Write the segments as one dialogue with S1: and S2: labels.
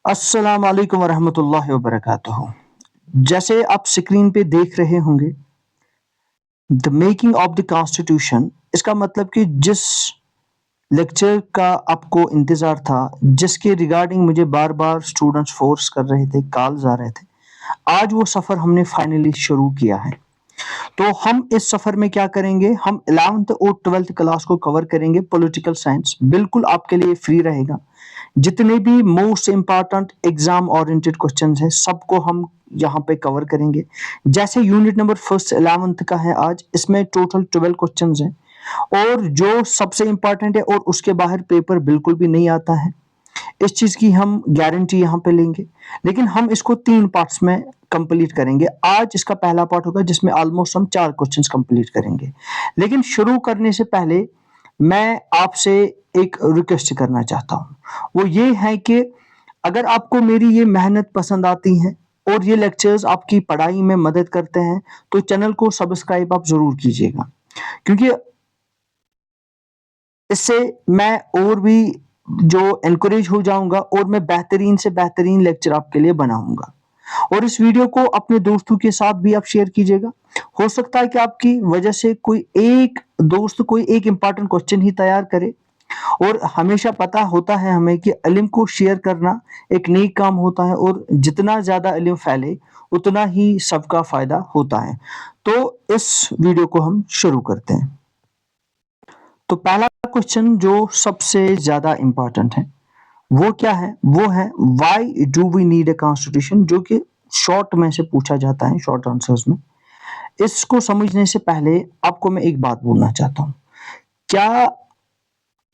S1: अस्सलाम वालेकुम वरहमतुल्लाहि वबरकातुहू। जैसे आप स्क्रीन पे देख रहे होंगे, the making of the constitution, इसका मतलब कि जिस लेक्चर का आपको इंतज़ार था, जिसके रिगार्डिंग मुझे बार-बार स्टूडेंट्स फ़ोर्स कर रहे थे, कॉल्स आ रहे थे, आज वो सफ़र हमने फाइनली शुरू किया है। तो हम इस सफ़र में क्या करेंगे, हम 11th और 12th क्लास को कवर करेंगे, पॉलिटिकल साइंस बिल्कुल आपके लिए फ्री रहेगा। जितने भी most important exam oriented questions हैं, सबको हम यहाँ पे कवर करेंगे। जैसे यूनिट नंबर फर्स्ट 11th का है आज, इसमें टोटल 12 क्वेश्चंस हैं और जो सबसे इम्पॉर्टेंट है और उसके बाहर पेपर बिल्कुल भी नहीं आता है, इस चीज़ की हम गारंटी यहाँ पे लेंगे। लेकिन हम इसको 3 पार्ट्स में कंप्लीट करेंगे। आज इसका पहला पार्ट होगा जिसमें ऑलमोस्ट हम 4 क्वेश्चंस कंप्लीट करेंगे। लेकिन शुरू करने से पहले मैं आपसे एक रिक्वेस्ट करना चाहता हूँ। वो ये है कि अगर आपको मेरी ये मेहनत पसंद आती है और ये लेक्चर्स आपकी पढ़ाई में मदद करते हैं, तो चैनल को सब्सक्राइब आप ज़रूर कीजिएगा। क्योंकि इससे मैं और भी जो एनकरेज हो जाऊँगा और मैं बेहतरीन से बेहतरीन लेक्चर आपके लिए बनाऊँगा। और इस वीडियो को अपने दोस्तों के साथ भी आप शेयर कीजिएगा। हो सकता है कि आपकी वजह से कोई एक दोस्त कोई एक इम्पोर्टेंट क्वेश्चन ही तैयार करे। और हमेशा पता होता है हमें कि इल्म को शेयर करना एक नेक काम होता है और जितना ज़्यादा इल्म फैले, उतना ही सबका फ़ायदा होता है। तो इस वीडियो को हम शुरू करते हैं। तो पहला क्वेश्चन जो सबसे ज़्यादा इम्पोर्टेंट है, वो क्या है? वो है why do we need a constitution, जो कि शॉर्ट में से पूछा जाता है, शॉर्ट आंसर्स में। इसको समझने से पहले आपको मैं एक बात बोलना चाहता हूँ। क्या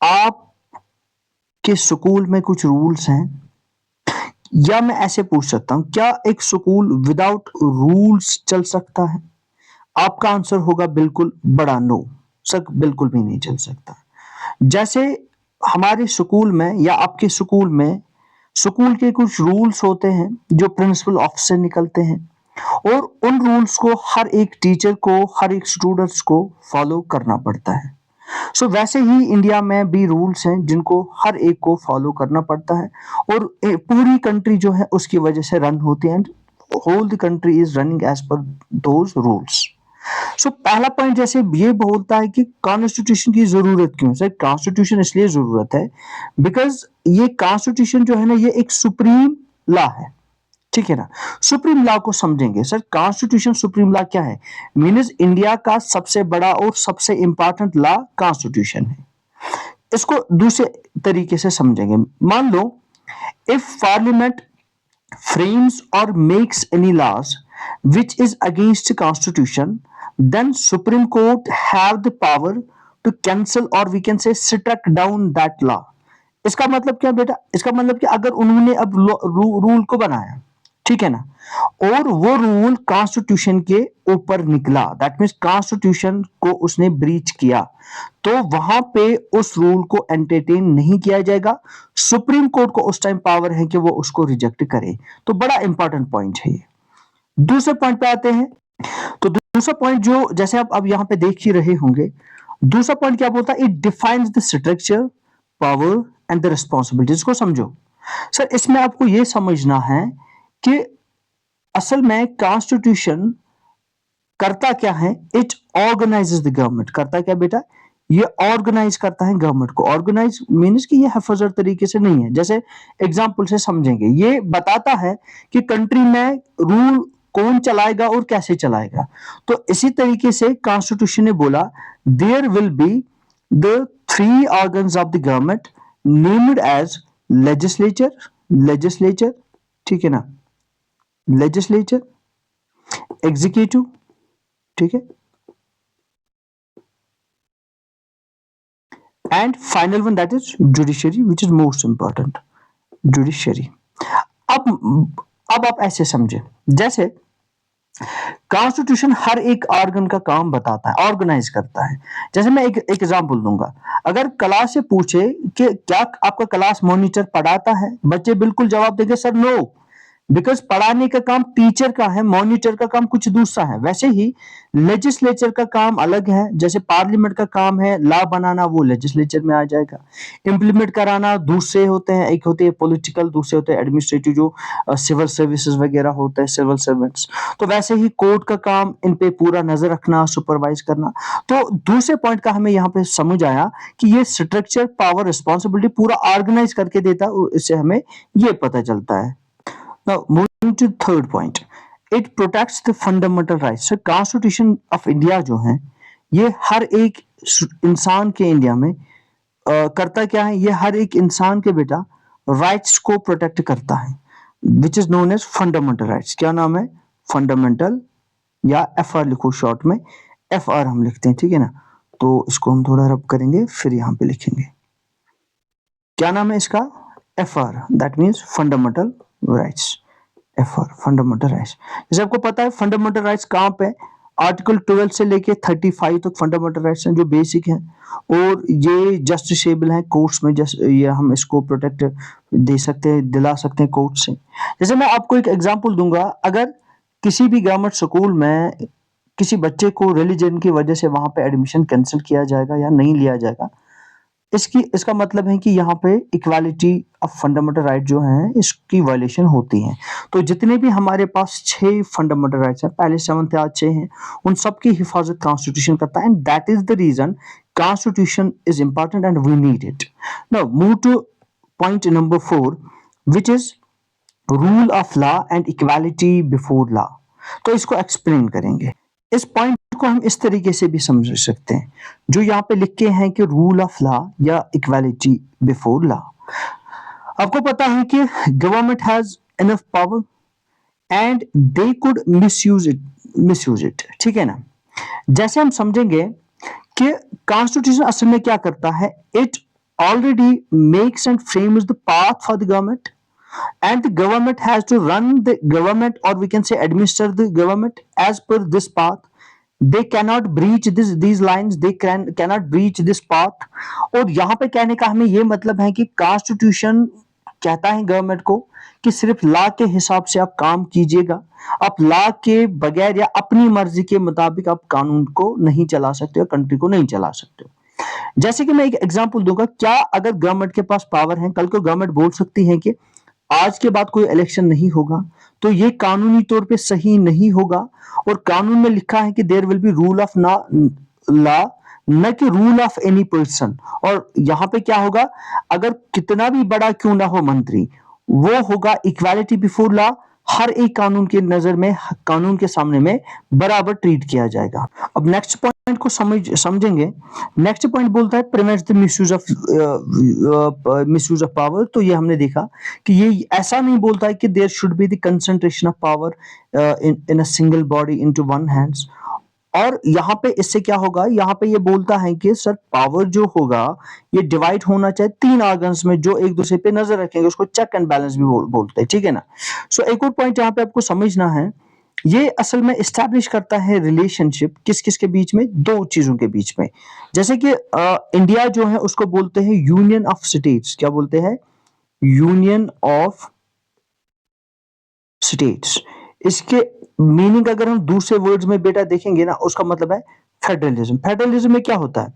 S1: आपके स्कूल में कुछ रूल्स हैं? या मैं ऐसे पूछ सकता हूँ, क्या एक स्कूल विदाउट रूल्स चल सकता है? आपका आंसर होगा बिल्कुल बड़ा नो, सर बिल्कुल भी नहीं चल सकता। जैसे हमारे स्कूल में या आपके स्कूल में स्कूल के कुछ रूल्स होते हैं जो प्रिंसिपल ऑफिस से निकलते हैं और उन रूल्स को हर एक टीचर को, हर एक स्टूडेंट्स को फॉलो करना पड़ता है। सो वैसे ही इंडिया में भी रूल्स हैं जिनको हर एक को फॉलो करना पड़ता है और पूरी कंट्री जो है उसकी वजह से रन होती है and whole the country is running as per those rules. So पहला पॉइंट जैसे ये बोलता है कि कॉन्स्टिट्यूशन की जरूरत क्यों? सर कॉन्स्टिट्यूशन इसलिए जरूरत है बिकॉज ये कॉन्स्टिट्यूशन जो है ना, ये एक सुप्रीम लॉ है। ठीक है ना? सुप्रीम लॉ को समझेंगे। सर कॉन्स्टिट्यूशन सुप्रीम लॉ क्या है? मीन्स इंडिया का सबसे बड़ा और सबसे इंपॉर्टेंट लॉ कॉन्स्टिट्यूशन है। इसको दूसरे तरीके से समझेंगे। मान लो if parliament frames or makes any laws which is against the constitution, then Supreme Court have the power to cancel or we can say struck down that law. इसका मतलब क्या बेटा? इसका मतलब कि अगर उन्होंने अब रूल को बनाया, ठीक है ना, और वो रूल कॉन्स्टिट्यूशन के ऊपर निकला, दैट मीन्स कॉन्स्टिट्यूशन को उसने ब्रीच किया, तो वहां पे उस रूल को एंटरटेन नहीं किया जाएगा। सुप्रीम कोर्ट को उस टाइम पावर है कि वो उसको रिजेक्ट करे। तो बड़ा इंपॉर्टेंट पॉइंट है ये। दूसरे पॉइंट पे आते हैं। तो दूसरा पॉइंट जो जैसे आप अब यहां पे देख ही रहे होंगे, दूसरा पॉइंट क्या बोलता है? It defines the structure, power and the responsibilities को समझो। सर इसमें आपको यह समझना है कि असल में कॉन्स्टिट्यूशन करता क्या है? It organises the government. करता क्या बेटा? ये ऑर्गेनाइज करता है गवर्नमेंट को। ऑर्गेनाइज मीन्स कि ये हफाजत तरीके से नहीं है। जैसे एग्जांपल से समझेंगे, ये बताता है कि कंट्री में रूल कौन चलाएगा और कैसे चलाएगा। तो इसी तरीके से कॉन्स्टिट्यूशन ने बोला there will be the three organs of the government named as legislature, legislature, ठीक है ना, लेजिस्लेचर, एग्जीक्यूटिव, ठीक है, and final one that is judiciary which is most important, judiciary. अब आप ऐसे समझे, जैसे कॉन्स्टिट्यूशन हर एक ऑर्गन का काम बताता है, ऑर्गेनाइज करता है। जैसे मैं एक एग्जांपल दूंगा। अगर क्लास से पूछे कि क्या आपका क्लास मॉनिटर पढ़ाता है, बच्चे बिल्कुल जवाब देंगे सर नो। बिकॉज पढ़ाने का काम टीचर का है, मॉनिटर का काम कुछ दूसरा है। वैसे ही लेजिस्लेचर का काम अलग है, जैसे पार्लियामेंट का काम है लॉ बनाना, वो लेजिस्लेचर में आ जाएगा। इम्प्लीमेंट कराना दूसरे होते हैं, एक होते हैं पॉलिटिकल, दूसरे होते हैं एडमिनिस्ट्रेटिव, जो सिविल सर्विसेज वगैरह होते हैं, सिविल सर्वेंट्स। तो वैसे ही कोर्ट का काम इन पे पूरा नजर रखना, सुपरवाइज करना। तो दूसरे पॉइंट का हमें यहाँ पे समझ आया कि ये स्ट्रक्चर पावर रिस्पॉन्सिबिलिटी पूरा ऑर्गेनाइज करके देता है, और इससे हमें ये पता चलता है। Now, moving to third point, it protects the fundamental rights. So, Constitution of India जो है, ये हर एक इंसान के इंडिया में करता क्या है, ये हर एक इंसान के बेटा राइट्स को प्रोटेक्ट करता है, which is known as fundamental rights. क्या नाम है? फंडामेंटल, या एफ आर लिखो शॉर्ट में, एफ आर हम लिखते हैं, ठीक है ना। तो इसको हम थोड़ा रब करेंगे, फिर यहाँ पे लिखेंगे। क्या नाम है इसका? F R, that means fundamental rights. F R, fundamental rights. जैसे आपको पता है फंडामेंटल राइट्स कहाँ पे? आर्टिकल 12 से लेके 35 तक फंडामेंटल राइट्स हैं, जो बेसिक हैं, और ये जस्टिसेबल हैं कोर्ट्स में। जस्ट ये हम इसको प्रोटेक्ट दे सकते हैं, दिला सकते हैं कोर्ट से। जैसे मैं आपको एक एग्जांपल दूंगा, अगर किसी भी गवर्नमेंट स्कूल में किसी बच्चे को रिलीजन की वजह से वहां पे एडमिशन कैंसिल किया जाएगा या नहीं लिया जाएगा, इसका मतलब है कि यहाँ पे इक्वालिटी ऑफ फंडामेंटल राइट जो है, इसकी वायलेशन होती है। तो जितने भी हमारे पास 6 फंडामेंटल राइट्स हैं, पहले 7 थे, आज 6 हैं, उन सब की हिफाजत कॉन्स्टिट्यूशन करता है, and that is the reason constitution is important and we need it. Now move to point number 4, which is rule of law and equality before law. तो इसको एक्सप्लेन करेंगे। इस पॉइंट को हम इस तरीके से भी समझ सकते हैं, जो यहाँ पे लिखे हैं कि रूल ऑफ लॉ या इक्वालिटी बिफोर लॉ। आपको पता है कि government has enough power and they could misuse it, ठीक है ना। जैसे हम समझेंगे कि कॉन्स्टिट्यूशन असल में क्या करता है, it already makes and frames the path for the government, and the government has to run the government, or we can say administer the government as per this path. They cannot breach these lines, they cannot breach this path। और यहाँ पे कहने का हमें ये मतलब है कि कॉन्स्टिट्यूशन कहता है गवर्नमेंट को कि सिर्फ लॉ के हिसाब से आप काम कीजिएगा, आप लॉ के बगैर या अपनी मर्जी के मुताबिक आप कानून को नहीं चला सकते हो, कंट्री को नहीं चला सकते हो। जैसे कि मैं एक एग्जांपल दूंगा, क्या अगर गवर्नमेंट के पास पावर है, कल को गवर्नमेंट बोल सकती है कि आज के बाद कोई इलेक्शन नहीं होगा, तो ये कानूनी तौर पे सही नहीं होगा। और कानून में लिखा है कि there will be rule of law, न कि रूल ऑफ एनी पर्सन। और यहाँ पे क्या होगा, अगर कितना भी बड़ा क्यों ना हो मंत्री, वो होगा इक्वालिटी बिफोर लॉ, हर एक कानून के नजर में, कानून के सामने में बराबर ट्रीट किया जाएगा। अब नेक्स्ट पॉइंट को समझेंगे। नेक्स्ट पॉइंट बोलता है prevents the misuse of power. तो ये हमने देखा कि ये ऐसा नहीं बोलता है कि there should be the concentration of power in a single body into one hands. और यहाँ पे इससे क्या होगा, यहाँ पे ये बोलता है कि सर पावर जो होगा ये डिवाइड होना चाहिए 3 ऑर्गन्स में, जो एक दूसरे पे नजर रखेंगे, उसको चेक एंड बैलेंस भी बोलते हैं, ठीक है ना। सो एक और पॉइंट यहाँ पे आपको समझना है, ये असल में इस्टेब्लिश करता है रिलेशनशिप किस किस के बीच में, 2 चीजों के बीच में। जैसे कि इंडिया जो है उसको बोलते हैं यूनियन ऑफ स्टेट्स। क्या बोलते हैं? Union of states. इसके मीनिंग अगर हम दूसरे वर्ड्स में बेटा देखेंगे ना, उसका मतलब है फेडरलिज्म। फेडरलिज्म में क्या होता है?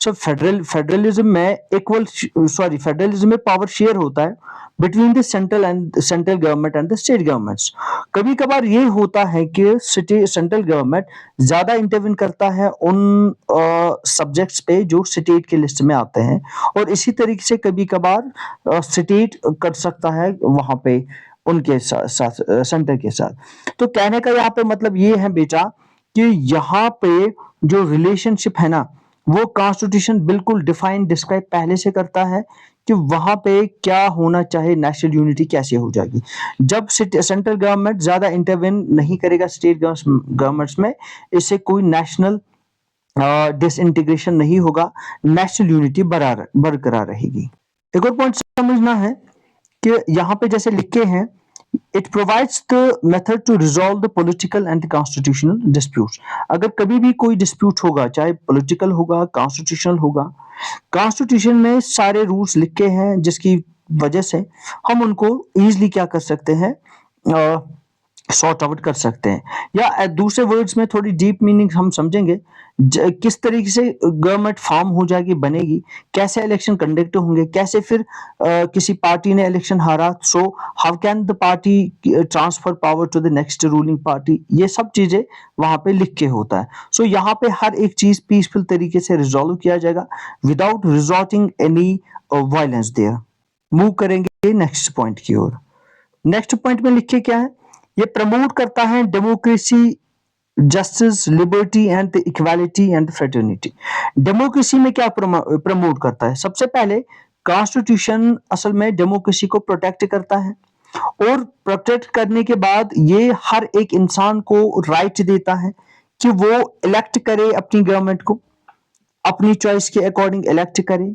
S1: सो फेडरलिज्म में फेडरलिज्म में पावर शेयर होता है between the central government and the state governments. कभी कभार ये होता है कि सेंट्रल गवर्नमेंट ज्यादा इंटरवीन करता है उन सब्जेक्ट्स पे जो स्टेट के लिस्ट में आते हैं, और इसी तरीके से कभी कभार स्टेट कर सकता है वहां पे उनके साथ सेंटर के साथ। तो कहने का यहाँ पे मतलब ये है बेटा कि यहाँ पे जो रिलेशनशिप है ना, वो कॉन्स्टिट्यूशन बिल्कुल डिफाइन डिस्क्राइब पहले से करता है कि वहां पे क्या होना चाहिए, नेशनल यूनिटी कैसे हो जाएगी। जब सेंट्रल गवर्नमेंट ज्यादा इंटरवेन नहीं करेगा स्टेट गवर्नमेंट्स में, इससे कोई नेशनल डिसइंटीग्रेशन नहीं होगा, नेशनल यूनिटी बरकरार रहेगी। एक और पॉइंट समझना है कि यहाँ पे जैसे लिखे हैं, it provides the method to resolve the political and constitutional disputes. अगर कभी भी कोई डिस्प्यूट होगा, चाहे पॉलिटिकल होगा, कॉन्स्टिट्यूशनल होगा, कॉन्स्टिट्यूशन में सारे रूल्स लिखे हैं जिसकी वजह से हम उनको इजीली क्या कर सकते हैं, सॉर्ट आउट कर सकते हैं, या दूसरे वर्ड्स में थोड़ी डीप मीनिंग हम समझेंगे, किस तरीके से गवर्नमेंट फॉर्म हो जाएगी, बनेगी, कैसे इलेक्शन कंडक्ट होंगे, कैसे फिर किसी पार्टी ने इलेक्शन हारा, so how can the party transfer power to the next ruling party, ये सब चीजें वहां पे लिख के होता है। सो यहाँ पे हर एक चीज पीसफुल तरीके से रिजॉल्व किया जाएगा without resorting any violence there. Move करेंगे नेक्स्ट पॉइंट की ओर। नेक्स्ट पॉइंट में लिखे क्या है, ये प्रमोट करता है democracy, justice, liberty and the equality and fraternity. Democracy में क्या प्रमोट करता है, सबसे पहले कॉन्स्टिट्यूशन असल में डेमोक्रेसी को प्रोटेक्ट करता है, और प्रोटेक्ट करने के बाद ये हर एक इंसान को राइट देता है कि वो इलेक्ट करे अपनी गवर्नमेंट को, अपनी चॉइस के अकॉर्डिंग इलेक्ट करे,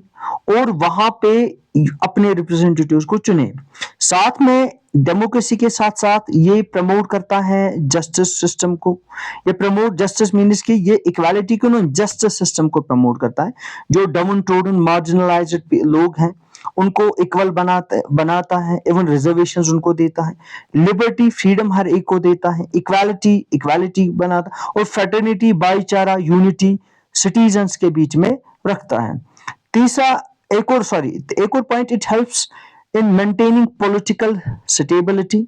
S1: और वहां पे अपने रिप्रेजेंटेटिव्स को चुने। साथ में डेमोक्रेसी के साथ साथ ये प्रमोट करता है जस्टिस सिस्टम को। ये प्रमोट जस्टिस मीन्स कि ये इक्वालिटी को ना, जस्टिस सिस्टम को प्रमोट करता है। जो डाउन ट्रोडन मार्जिनलाइज्ड लोग हैं उनको इक्वल बनाता है, इवन रिजर्वेशंस उनको देता है। लिबर्टी, फ्रीडम हर एक को देता है। इक्वालिटी, इक्वालिटी बनाता है। और फ्रेटर्निटी, भाईचारा, यूनिटी सिटीजन्स के बीच में रखता है। तीसरा, एक और point, it helps in maintaining political stability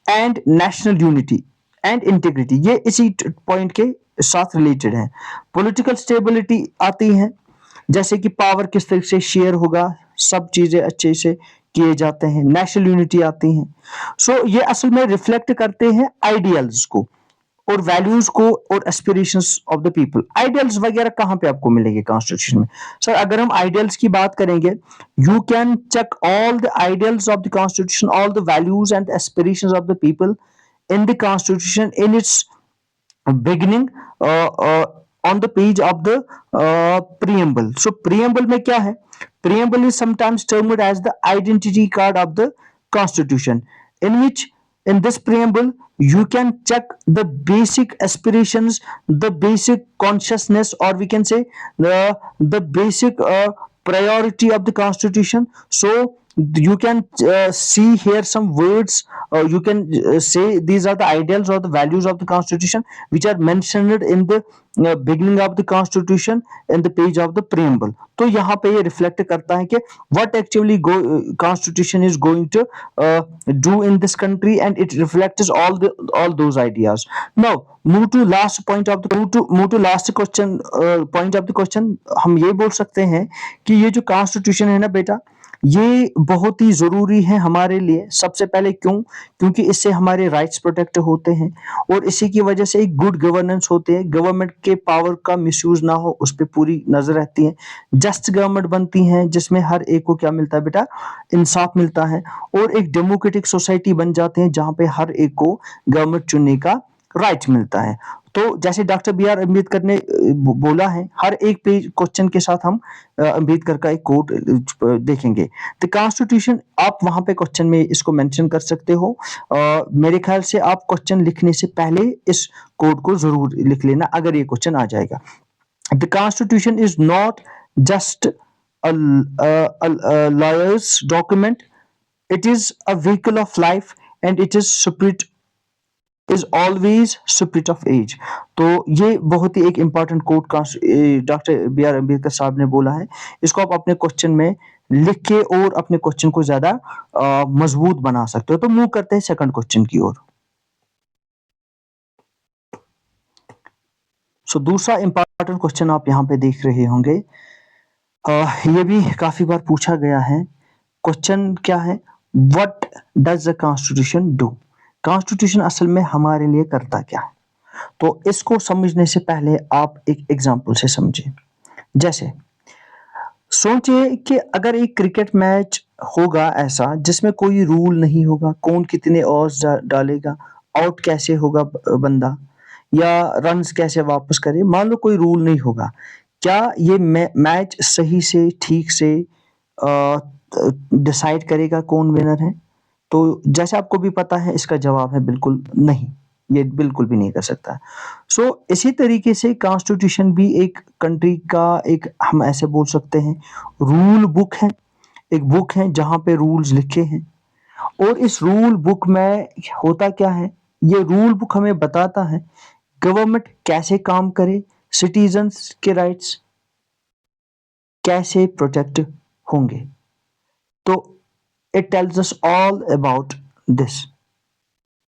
S1: and national unity and integrity. ये इसी पॉइंट के साथ रिलेटेड है। पॉलिटिकल स्टेबिलिटी आती है, जैसे कि पावर किस तरह से शेयर होगा, सब चीजें अच्छे से किए जाते हैं। नेशनल यूनिटी आती है। सो ये असल में रिफ्लेक्ट करते हैं आइडियल्स को और वैल्यूज को और aspirations of the people. Ideals वगैरह कहाँ पे आपको मिलेंगे कॉन्स्टिट्यूशन में? सर अगर हम आइडियल्स की बात करेंगे, you can check all the ideals of the constitution, all the values and aspirations of the people in the constitution in its beginning, on the page of the preamble. So preamble में क्या है? Preamble is sometimes termed as the identity card of the constitution, in which in this preamble you can check the basic aspirations, the basic consciousness, or we can say the basic priority of the constitution. So you can see here some words, you can say these are the ideals or the values of the constitution which are mentioned in the beginning of the constitution in the page of the preamble. तो यहाँ पे ये reflect करता है कि what actually constitution is going to do in this country, and it reflects all those ideas. Now move to last point of the move to last question, point of the question। हम ये बोल सकते हैं कि ये जो constitution है ना बेटा, ये बहुत ही ज़रूरी है हमारे लिए। सबसे पहले क्यों? क्योंकि इससे हमारे राइट्स प्रोटेक्ट होते हैं, और इसी की वजह से एक गुड गवर्नेंस होते हैं, गवर्नमेंट के पावर का मिसयूज़ ना हो उस पे पूरी नज़र रहती है। जस्ट गवर्नमेंट बनती हैं जिसमें हर एक को क्या मिलता है बेटा? इंसाफ मिलता है। और एक डेमोक्रेटिक सोसाइटी बन जाते हैं जहाँ पे हर एक को गवर्नमेंट चुनने का राइट मिलता है। तो जैसे डॉक्टर बी आर अम्बेडकर ने बोला है, हर एक पेज क्वेश्चन के साथ हम अम्बेडकर का एक कोट देखेंगे। द कॉन्स्टिट्यूशन, आप वहां पे क्वेश्चन में इसको मेंशन कर सकते हो। मेरे ख्याल से आप क्वेश्चन लिखने से पहले इस कोड को जरूर लिख लेना अगर ये क्वेश्चन आ जाएगा। The constitution is not just lawyers document, it is a vehicle of life, and it is spirit is always spirit of age। तो ये बहुत ही एक इंपॉर्टेंट कोट का डॉक्टर बी आर अम्बेडकर साहब ने बोला है। इसको आप अपने क्वेश्चन में लिख के और अपने क्वेश्चन को ज्यादा मजबूत बना सकते हो। तो मूव करते हैं सेकंड क्वेश्चन की ओर। सो दूसरा इंपॉर्टेंट क्वेश्चन आप यहाँ पे देख रहे होंगे, ये भी काफी बार पूछा गया है। क्वेश्चन क्या है? What does the constitution do? Constitution असल में हमारे लिए करता क्या है? तो इसको समझने से पहले आप एक एग्जांपल से समझें। जैसे सोचिए कि अगर एक क्रिकेट मैच होगा ऐसा जिसमें कोई रूल नहीं होगा, कौन कितने ओवर्स डालेगा, आउट कैसे होगा बंदा, या रन्स कैसे वापस करे, मान लो कोई रूल नहीं होगा, क्या ये मैच सही से ठीक से डिसाइड करेगा कौन विनर है? तो जैसे आपको भी पता है इसका जवाब है बिल्कुल नहीं, ये बिल्कुल भी नहीं कर सकता। सो इसी तरीके से कॉन्स्टिट्यूशन भी एक कंट्री का एक, हम ऐसे बोल सकते हैं, रूल बुक है। एक बुक है जहाँ पे रूल्स लिखे हैं, और इस रूल बुक में होता क्या है, ये रूल बुक हमें बताता है गवर्नमेंट कैसे काम करे, सिटीजन्स के राइट्स कैसे प्रोटेक्ट होंगे। तो it tells us all about this.